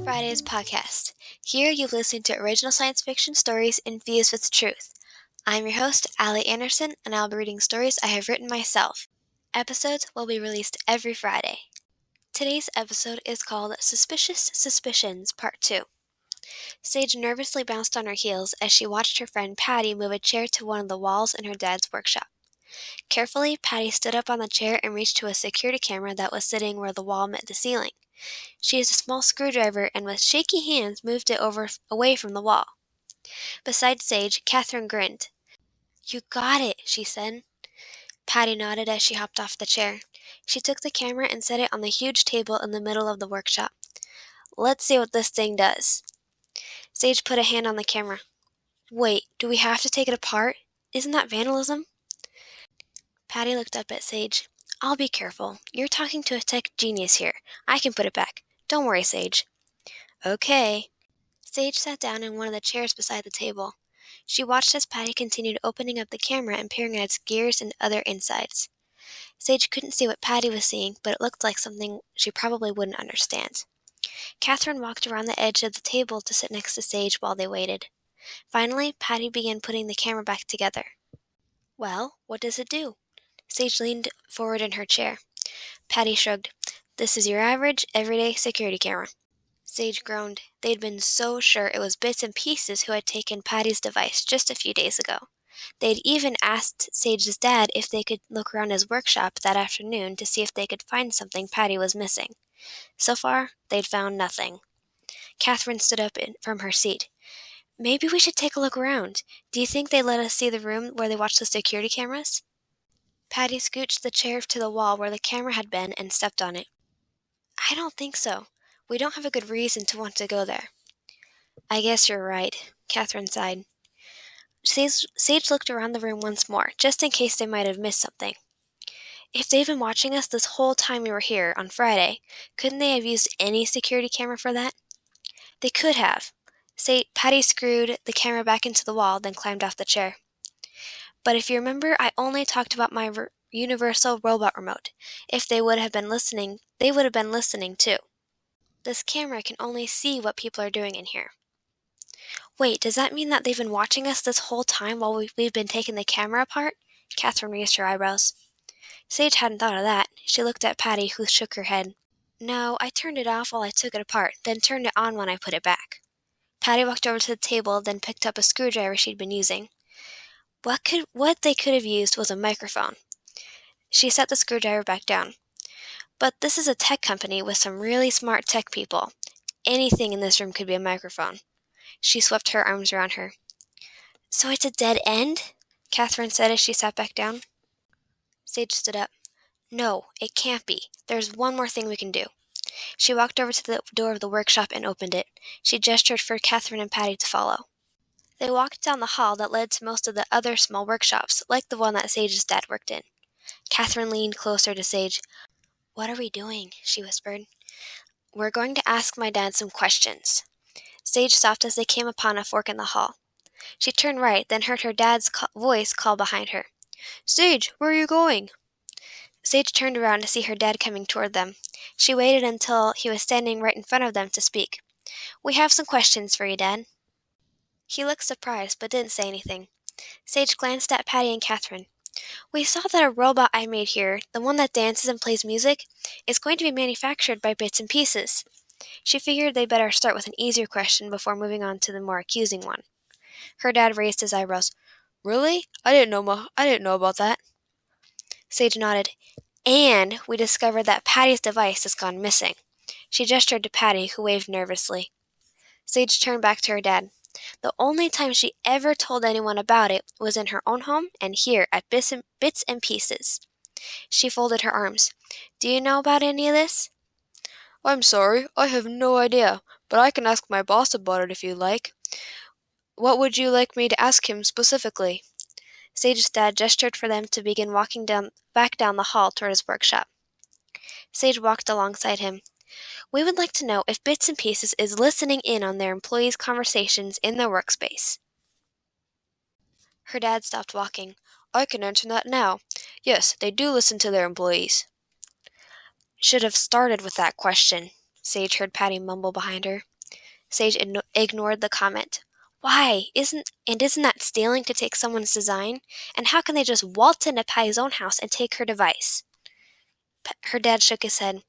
Friday's podcast. Here you listen to original science fiction stories infused with truth. I'm your host, Allie Anderson, and I'll be reading stories I have written myself. Episodes will be released every Friday. Today's episode is called Suspicious Suspicions Part 2. Sage nervously bounced on her heels as she watched her friend Patty move a chair to one of the walls in her dad's workshop. Carefully, Patty stood up on the chair and reached to a security camera that was sitting where the wall met the ceiling. She used a small screwdriver and with shaky hands moved it away from the wall. Beside Sage, Kathryn grinned. "You got it," she said. Patty nodded as she hopped off the chair. She took the camera and set it on the huge table in the middle of the workshop. "Let's see what this thing does." Sage put a hand on the camera. "Wait, do we have to take it apart? Isn't that vandalism?" Patty looked up at Sage. "I'll be careful. You're talking to a tech genius here. I can put it back. Don't worry, Sage." "Okay." Sage sat down in one of the chairs beside the table. She watched as Patty continued opening up the camera and peering at its gears and other insides. Sage couldn't see what Patty was seeing, but it looked like something she probably wouldn't understand. Kathryn walked around the edge of the table to sit next to Sage while they waited. Finally, Patty began putting the camera back together. "Well, what does it do?" Sage leaned forward in her chair. Patty shrugged. "This is your average, everyday security camera." Sage groaned. They'd been so sure it was Bits and Pieces who had taken Patty's device just a few days ago. They'd even asked Sage's dad if they could look around his workshop that afternoon to see if they could find something Patty was missing. So far, they'd found nothing. Kathryn stood up from her seat. "Maybe we should take a look around. Do you think they'd let us see the room where they watch the security cameras?" Patty scooched the chair to the wall where the camera had been and stepped on it. "I don't think so. We don't have a good reason to want to go there." "I guess you're right," Kathryn sighed. Sage looked around the room once more, just in case they might have missed something. "If they've been watching us this whole time we were here, on Friday, couldn't they have used any security camera for that?" "They could have." Patty screwed the camera back into the wall, then climbed off the chair. "But if you remember, I only talked about my universal robot remote. If they would have been listening, they would have been listening too. This camera can only see what people are doing in here." "Wait, does that mean that they've been watching us this whole time while we've been taking the camera apart?" Kathryn raised her eyebrows. Sage hadn't thought of that. She looked at Patty, who shook her head. "No, I turned it off while I took it apart, then turned it on when I put it back." Patty walked over to the table, then picked up a screwdriver she'd been using. What they could have used was a microphone. She set the screwdriver back down. "But this is a tech company with some really smart tech people. Anything in this room could be a microphone." She swept her arms around her. "So it's a dead end?" Kathryn said as she sat back down. Sage stood up. "No, it can't be. There's one more thing we can do." She walked over to the door of the workshop and opened it. She gestured for Kathryn and Patty to follow. They walked down the hall that led to most of the other small workshops, like the one that Sage's dad worked in. Kathryn leaned closer to Sage. "What are we doing?" she whispered. "We're going to ask my dad some questions." Sage stopped as they came upon a fork in the hall. She turned right, then heard her dad's voice call behind her. "Sage, where are you going?" Sage turned around to see her dad coming toward them. She waited until he was standing right in front of them to speak. "We have some questions for you, Dad." He looked surprised, but didn't say anything. Sage glanced at Patty and Kathryn. "We saw that a robot I made here, the one that dances and plays music, is going to be manufactured by Bits and Pieces." She figured they'd better start with an easier question before moving on to the more accusing one. Her dad raised his eyebrows. "Really? I didn't know about that." Sage nodded. "And we discovered that Patty's device has gone missing." She gestured to Patty, who waved nervously. Sage turned back to her dad. "The only time she ever told anyone about it was in her own home and here at Bits and Pieces." She folded her arms. "Do you know about any of this?" "I'm sorry, I have no idea, but I can ask my boss about it if you like. What would you like me to ask him specifically?" Sage's dad gestured for them to begin walking back down the hall toward his workshop. Sage walked alongside him. "We would like to know if Bits and Pieces is listening in on their employees' conversations in their workspace." Her dad stopped walking. "I can answer that now. Yes, they do listen to their employees." "Should have started with that question," Sage heard Patty mumble behind her. Sage ignored the comment. Why? Isn't that stealing to take someone's design? And how can they just waltz into Patty's own house and take her device? Her dad shook his head.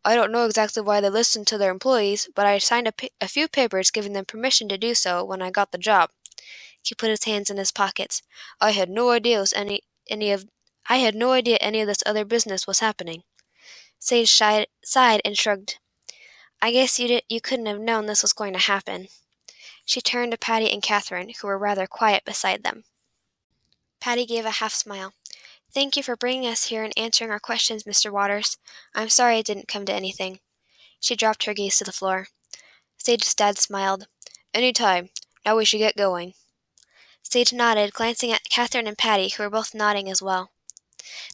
I don't know exactly why they listen to their employees, but I signed a few papers giving them permission to do so when I got the job. He put his hands in his pockets. I had no idea any of this other business was happening. Sage sighed and shrugged. I guess you couldn't have known this was going to happen. She turned to Patty and Kathryn, who were rather quiet beside them. Patty gave a half smile. Thank you for bringing us here and answering our questions, Mr. Waters. I'm sorry it didn't come to anything. She dropped her gaze to the floor. Sage's dad smiled. Any time. Now we should get going. Sage nodded, glancing at Kathryn and Patty, who were both nodding as well.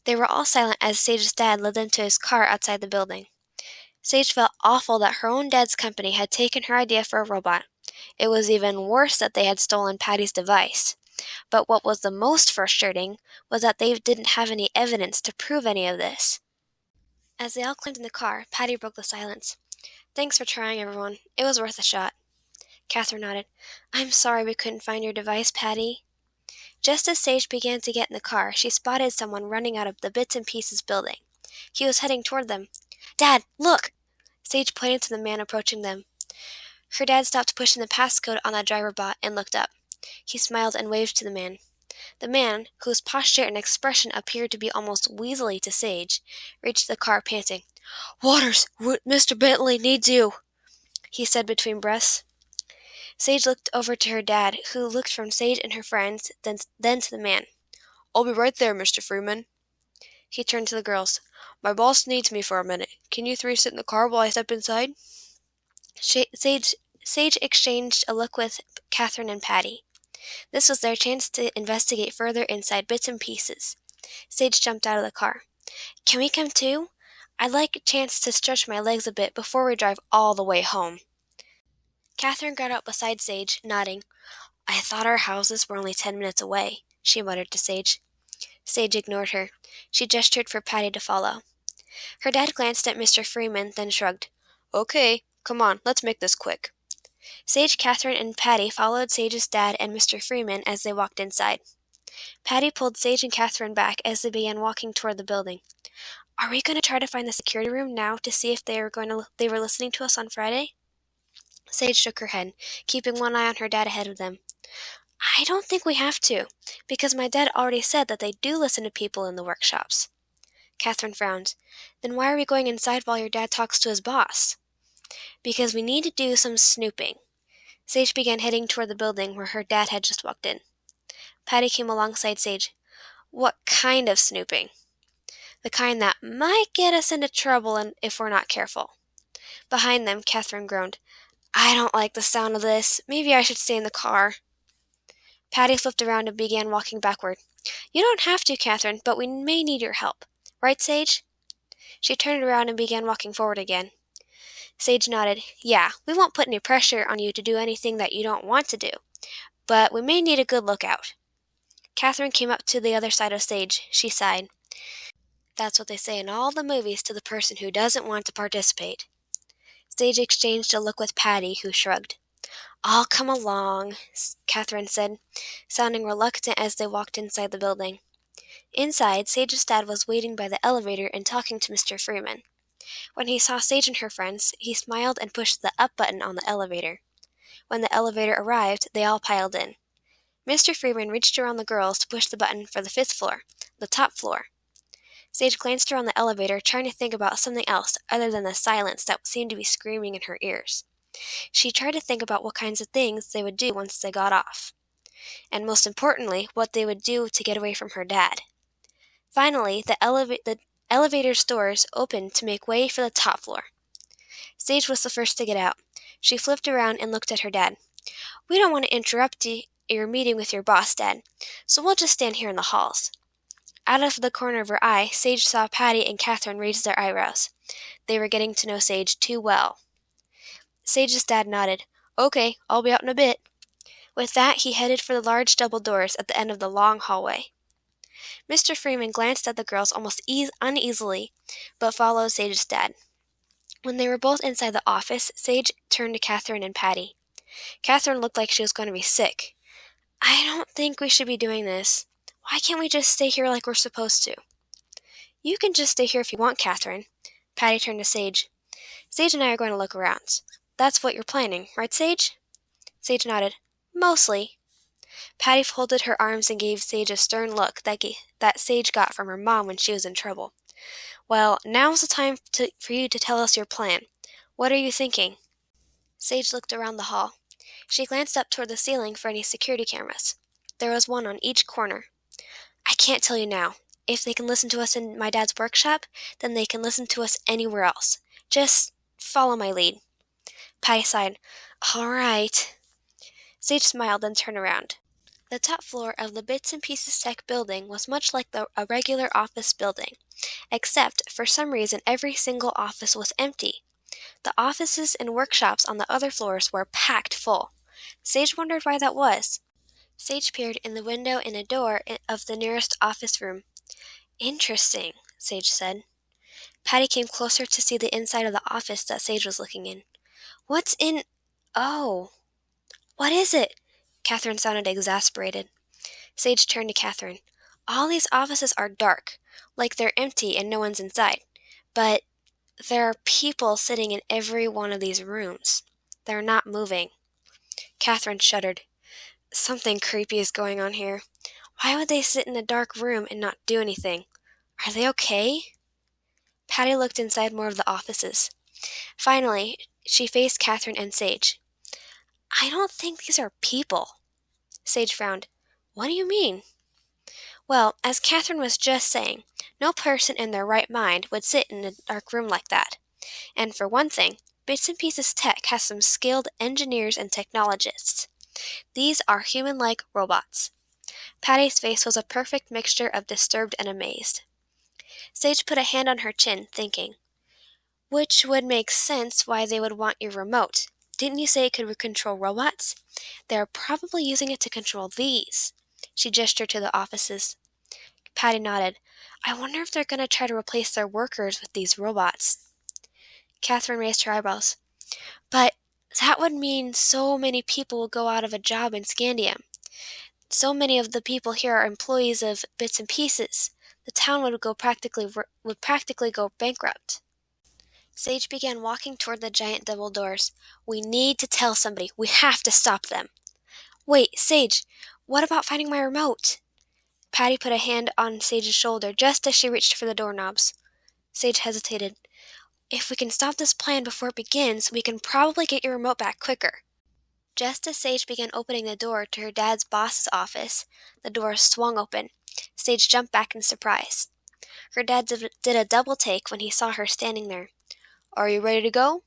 They were all silent as Sage's dad led them to his car outside the building. Sage felt awful that her own dad's company had taken her idea for a robot. It was even worse that they had stolen Patty's device. But what was the most frustrating was that they didn't have any evidence to prove any of this. As they all climbed in the car, Patty broke the silence. Thanks for trying, everyone. It was worth a shot. Kathryn nodded. I'm sorry we couldn't find your device, Patty. Just as Sage began to get in the car, she spotted someone running out of the Bits and Pieces building. He was heading toward them. Dad, look! Sage pointed to the man approaching them. Her dad stopped pushing the passcode on the driver bot and looked up. He smiled and waved to the man. The man, whose posture and expression appeared to be almost weaselly to Sage, reached the car panting. Waters, Mr. Bentley needs you, he said between breaths. Sage looked over to her dad, who looked from Sage and her friends, then to the man. I'll be right there, Mr. Freeman. He turned to the girls. My boss needs me for a minute. Can you three sit in the car while I step inside? Sage exchanged a look with Kathryn and Patty. This was their chance to investigate further inside Bits and Pieces. Sage jumped out of the car. Can we come too? I'd like a chance to stretch my legs a bit before we drive all the way home. Kathryn got up beside Sage, nodding. I thought our houses were only 10 minutes away, she muttered to Sage. Sage ignored her. She gestured for Patty to follow. Her dad glanced at Mr. Freeman, then shrugged. Okay, come on, let's make this quick. Sage, Kathryn, and Patty followed Sage's dad and Mr. Freeman as they walked inside. Patty pulled Sage and Kathryn back as they began walking toward the building. Are we going to try to find the security room now to see if they were listening to us on Friday? Sage shook her head, keeping one eye on her dad ahead of them. I don't think we have to, because my dad already said that they do listen to people in the workshops. Kathryn frowned. Then why are we going inside while your dad talks to his boss? Because we need to do some snooping. Sage began heading toward the building where her dad had just walked in. Patty came alongside Sage. What kind of snooping? The kind that might get us into trouble if we're not careful. Behind them, Kathryn groaned. I don't like the sound of this. Maybe I should stay in the car. Patty flipped around and began walking backward. You don't have to, Kathryn, but we may need your help. Right, Sage? She turned around and began walking forward again. Sage nodded. Yeah, we won't put any pressure on you to do anything that you don't want to do, but we may need a good lookout. Kathryn came up to the other side of Sage. She sighed. That's what they say in all the movies to the person who doesn't want to participate. Sage exchanged a look with Patty, who shrugged. I'll come along, Kathryn said, sounding reluctant as they walked inside the building. Inside, Sage's dad was waiting by the elevator and talking to Mr. Freeman. When he saw Sage and her friends, he smiled and pushed the up button on the elevator. When the elevator arrived, they all piled in. Mr. Freeman reached around the girls to push the button for the 5th floor, the top floor. Sage glanced around the elevator, trying to think about something else other than the silence that seemed to be screaming in her ears. She tried to think about what kinds of things they would do once they got off. And most importantly, what they would do to get away from her dad. Finally, the elevator's doors opened to make way for the top floor. Sage was the first to get out. She flipped around and looked at her dad. We don't want to interrupt your meeting with your boss, Dad, so we'll just stand here in the halls. Out of the corner of her eye, Sage saw Patty and Kathryn raise their eyebrows. They were getting to know Sage too well. Sage's dad nodded. Okay, I'll be out in a bit. With that, he headed for the large double doors at the end of the long hallway. Mr. Freeman glanced at the girls almost uneasily, but followed Sage's dad. When they were both inside the office, Sage turned to Kathryn and Patty. Kathryn looked like she was going to be sick. I don't think we should be doing this. Why can't we just stay here like we're supposed to? You can just stay here if you want, Kathryn. Patty turned to Sage. Sage and I are going to look around. That's what you're planning, right, Sage? Sage nodded. Mostly. Patty folded her arms and gave Sage a stern look that Sage got from her mom when she was in trouble. Well, now's the time for you to tell us your plan. What are you thinking? Sage looked around the hall. She glanced up toward the ceiling for any security cameras. There was one on each corner. I can't tell you now. If they can listen to us in my dad's workshop, then they can listen to us anywhere else. Just follow my lead. Patty sighed. All right. Sage smiled, then turned around. The top floor of the Bits and Pieces Tech building was much like a regular office building, except for some reason every single office was empty. The offices and workshops on the other floors were packed full. Sage wondered why that was. Sage peered in the window in a door of the nearest office room. Interesting, Sage said. Patty came closer to see the inside of the office that Sage was looking in. What's in... Oh. What is it? Kathryn sounded exasperated. Sage turned to Kathryn. All these offices are dark, like they're empty and no one's inside. But there are people sitting in every one of these rooms. They're not moving. Kathryn shuddered. Something creepy is going on here. Why would they sit in a dark room and not do anything? Are they okay? Patty looked inside more of the offices. Finally, she faced Kathryn and Sage. I don't think these are people. Sage frowned. What do you mean? Well, as Kathryn was just saying, no person in their right mind would sit in a dark room like that. And for one thing, Bits and Pieces Tech has some skilled engineers and technologists. These are human-like robots. Patty's face was a perfect mixture of disturbed and amazed. Sage put a hand on her chin, thinking. Which would make sense why they would want your remote. Didn't you say it could control robots? They're probably using it to control these. She gestured to the offices. Patty nodded. I wonder if they're going to try to replace their workers with these robots. Kathryn raised her eyebrows. But that would mean so many people will go out of a job in Scandium. So many of the people here are employees of Bits and Pieces. The town would practically go bankrupt. Sage began walking toward the giant double doors. We need to tell somebody. We have to stop them. Wait, Sage, what about finding my remote? Patty put a hand on Sage's shoulder just as she reached for the doorknobs. Sage hesitated. If we can stop this plan before it begins, we can probably get your remote back quicker. Just as Sage began opening the door to her dad's boss's office, the door swung open. Sage jumped back in surprise. Her dad did a double take when he saw her standing there. Are you ready to go?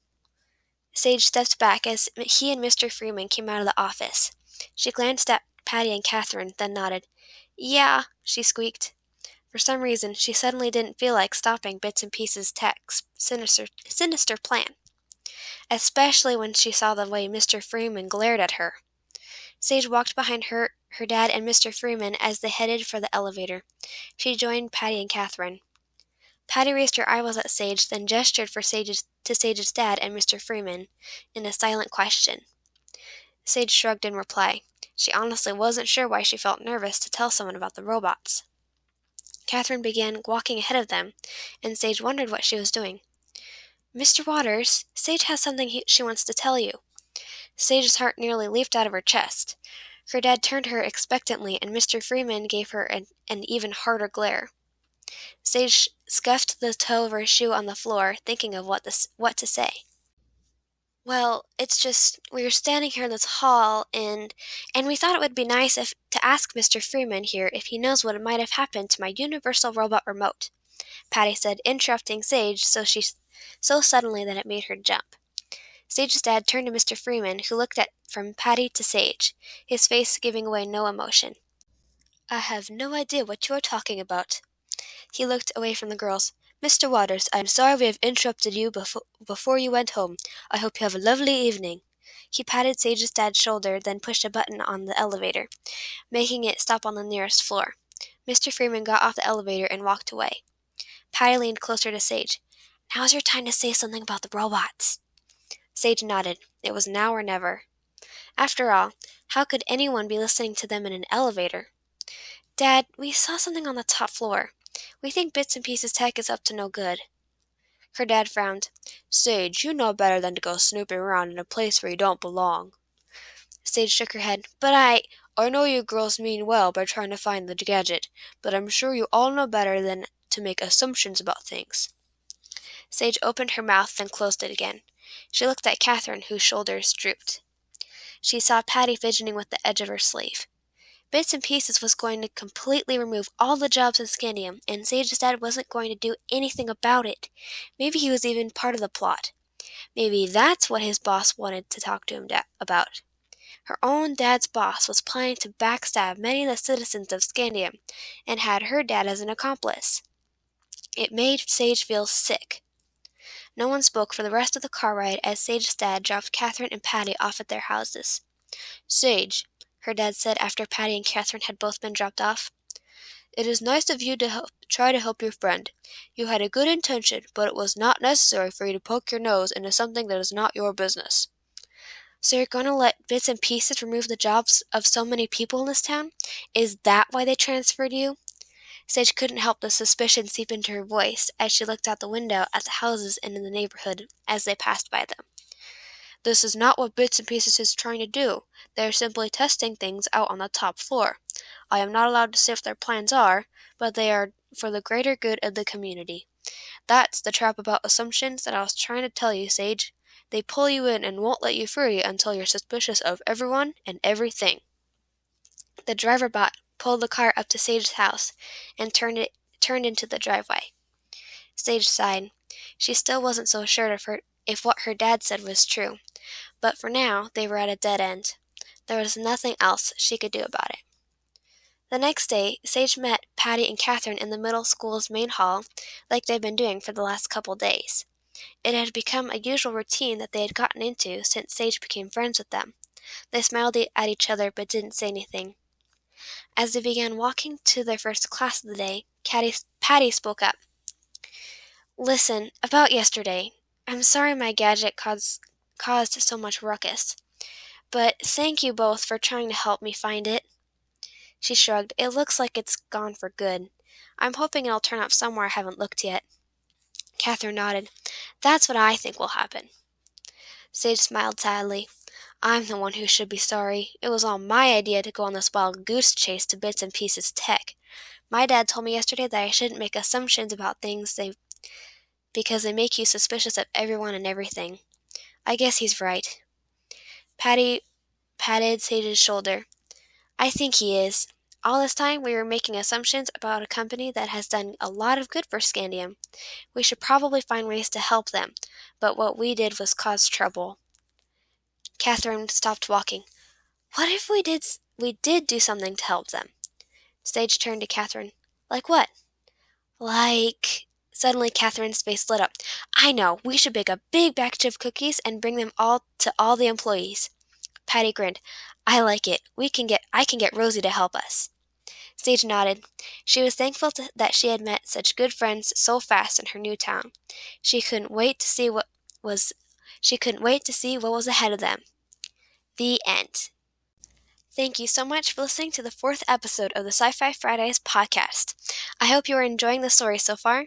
Sage stepped back as he and Mr. Freeman came out of the office. She glanced at Patty and Kathryn, then nodded. Yeah, she squeaked. For some reason, she suddenly didn't feel like stopping Bits and Pieces Tech's sinister plan, especially when she saw the way Mr. Freeman glared at her. Sage walked behind her dad and Mr. Freeman as they headed for the elevator. She joined Patty and Kathryn. Patty raised her eyebrows at Sage, then gestured to Sage's dad and Mr. Freeman in a silent question. Sage shrugged in reply. She honestly wasn't sure why she felt nervous to tell someone about the robots. Kathryn began walking ahead of them, and Sage wondered what she was doing. Mr. Waters, Sage has something she wants to tell you. Sage's heart nearly leaped out of her chest. Her dad turned to her expectantly, and Mr. Freeman gave her an even harder glare. Sage scuffed the toe of her shoe on the floor, thinking of what to say. Well, it's just, we were standing here in this hall, and we thought it would be nice to ask Mr. Freeman here if he knows what might have happened to my universal robot remote, Patty said, interrupting Sage so suddenly that it made her jump. Sage's dad turned to Mr. Freeman, who looked from Patty to Sage, his face giving away no emotion. I have no idea what you are talking about. He looked away from the girls. Mr. Waters, I am sorry we have interrupted you before you went home. I hope you have a lovely evening. He patted Sage's dad's shoulder, then pushed a button on the elevator, making it stop on the nearest floor. Mr. Freeman got off the elevator and walked away. Patty leaned closer to Sage. Now's your time to say something about the robots. Sage nodded. It was now or never. After all, how could anyone be listening to them in an elevator? Dad, we saw something on the top floor. We think Bits and Pieces Tech is up to no good. Her dad frowned. Sage, you know better than to go snooping around in a place where you don't belong. Sage shook her head. But I know you girls mean well by trying to find the gadget, but I'm sure you all know better than to make assumptions about things. Sage opened her mouth, then closed it again. She looked at Kathryn, whose shoulders drooped. She saw Patty fidgeting with the edge of her sleeve. Bits and Pieces was going to completely remove all the jobs in Scandium, and Sage's dad wasn't going to do anything about it. Maybe he was even part of the plot. Maybe that's what his boss wanted to talk to him about. Her own dad's boss was planning to backstab many of the citizens of Scandium, and had her dad as an accomplice. It made Sage feel sick. No one spoke for the rest of the car ride as Sage's dad dropped Kathryn and Patty off at their houses. Sage, her dad said after Patty and Kathryn had both been dropped off, it is nice of you to try to help your friend. You had a good intention, but it was not necessary for you to poke your nose into something that is not your business. So you're going to let Bits and Pieces remove the jobs of so many people in this town? Is that why they transferred you? Sage couldn't help the suspicion seep into her voice as she looked out the window at the houses in the neighborhood as they passed by them. This is not what Bits and Pieces is trying to do. They are simply testing things out on the top floor. I am not allowed to say what their plans are, but they are for the greater good of the community. That's the trap about assumptions that I was trying to tell you, Sage. They pull you in and won't let you free until you're suspicious of everyone and everything. The driver bot pulled the car up to Sage's house and turned into the driveway. Sage sighed. She still wasn't so sure if what her dad said was true, but for now they were at a dead end. There was nothing else she could do about it. The next day, Sage met Patty and Kathryn in the middle school's main hall, like they'd been doing for the last couple days. It had become a usual routine that they had gotten into since Sage became friends with them. They smiled at each other but didn't say anything. As they began walking to their first class of the day, Patty spoke up. Listen, about yesterday. I'm sorry my gadget caused so much ruckus. But thank you both for trying to help me find it. She shrugged. It looks like it's gone for good. I'm hoping it'll turn up somewhere I haven't looked yet. Kathryn nodded. That's what I think will happen. Sage smiled sadly. I'm the one who should be sorry. It was all my idea to go on this wild goose chase to Bits and Pieces Tech. My dad told me yesterday that I shouldn't make assumptions about things because they make you suspicious of everyone and everything. I guess he's right. Patty patted Sage's shoulder. I think he is. All this time we were making assumptions about a company that has done a lot of good for Scandium. We should probably find ways to help them, but what we did was cause trouble. Kathryn stopped walking. What if we did do something to help them? Sage turned to Kathryn. Like what? Suddenly Kathryn's face lit up. I know, we should bake a big batch of cookies and bring them all to all the employees. Patty grinned. I like it. I can get Rosie to help us. Sage nodded. She was thankful that she had met such good friends so fast in her new town. She couldn't wait to see what was ahead of them. The end. Thank you so much for listening to the 4th episode of the Sci-Fi Fridays podcast. I hope you are enjoying the story so far.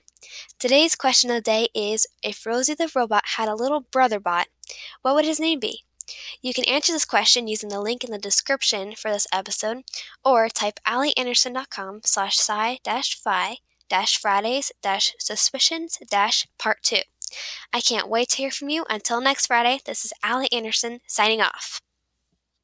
Today's question of the day is, if Rosie the robot had a little brother bot, what would his name be? You can answer this question using the link in the description for this episode, or type allieanderson.com/sci-fi-fridays-suspicions-part 2. I can't wait to hear from you. Until next Friday, this is Allie Anderson signing off.